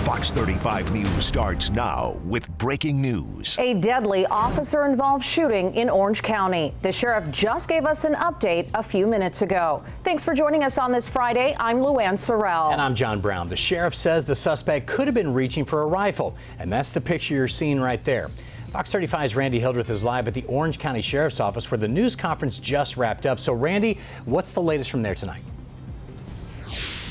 Fox 35 News starts now with breaking news. A deadly officer-involved shooting in Orange County. The sheriff just gave us an update a few minutes ago. Thanks for joining us on this Friday. I'm Luann Sorrell. And I'm John Brown. The sheriff says the suspect could have been reaching for a rifle, and that's the picture you're seeing right there. Fox 35's Randy Hildreth is live at the Orange County Sheriff's Office where the news conference just wrapped up. So, Randy, what's the latest from there tonight?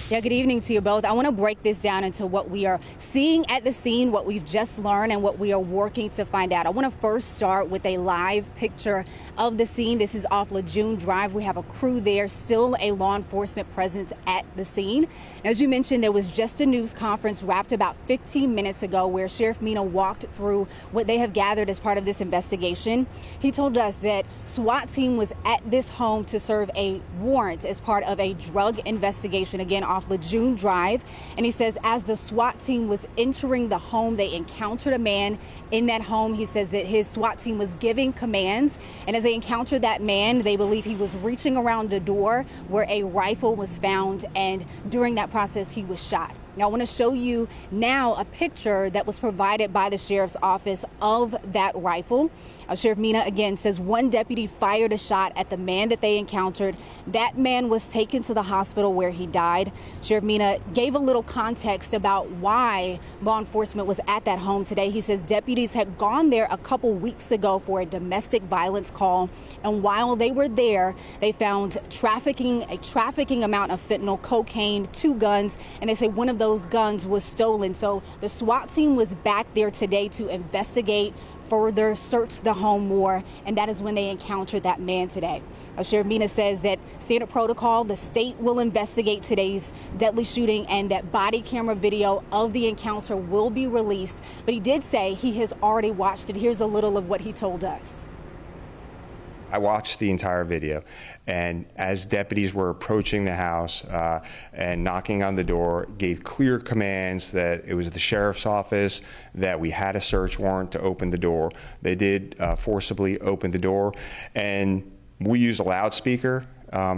Yeah, good evening to you both. I want to break this down into what we are seeing at the scene, what we've just learned, and what we are working to find out. I want to first start with a live picture of the scene. This is off Lejeune Drive. We have a crew there, still a law enforcement presence at the scene. As you mentioned, there was just a news conference wrapped about 15 minutes ago where Sheriff Mina walked through what they have gathered as part of this investigation. He told us that SWAT team was at this home to serve a warrant as part of a drug investigation, again, off Lejeune Drive. And he says as the SWAT team was entering the home, they encountered a man in that home. He says that his SWAT team was giving commands, and as they encountered that man, they believe he was reaching around the door where a rifle was found, and during that process he was shot. Now, I want to show you now a picture that was provided by the sheriff's office of that rifle. Sheriff Mina, again, says one deputy fired a shot at the man that they encountered. That man was taken to the hospital where he died. Sheriff Mina gave a little context about why law enforcement was at that home today. He says deputies had gone there a couple weeks ago for a domestic violence call, and while they were there, they found a trafficking amount of fentanyl, cocaine, 2 guns, and they say one of those guns was stolen. So the SWAT team was back there today to investigate further, search the home more, and that is when they encountered that man today. Sheriff Mina says that standard protocol, the state will investigate today's deadly shooting, and that body camera video of the encounter will be released. But he did say he has already watched it. Here's a little of what he told us. I watched the entire video, and as deputies were approaching the house and knocking on the door, gave clear commands that it was the sheriff's office, that we had a search warrant to open the door. They did forcibly open the door, and we use a loudspeaker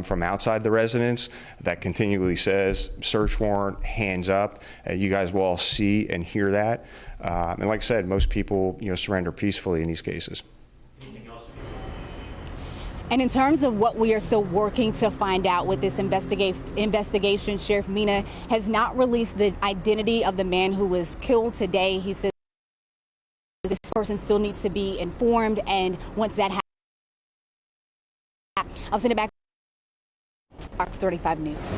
from outside the residence that continually says search warrant, hands up. You guys will all see and hear that. And like I said, most people, surrender peacefully in these cases. And in terms of what we are still working to find out with this investigation, Sheriff Mina has not released the identity of the man who was killed today. He says this person still needs to be informed, and once that happens, I'll send it back to Fox 35 News.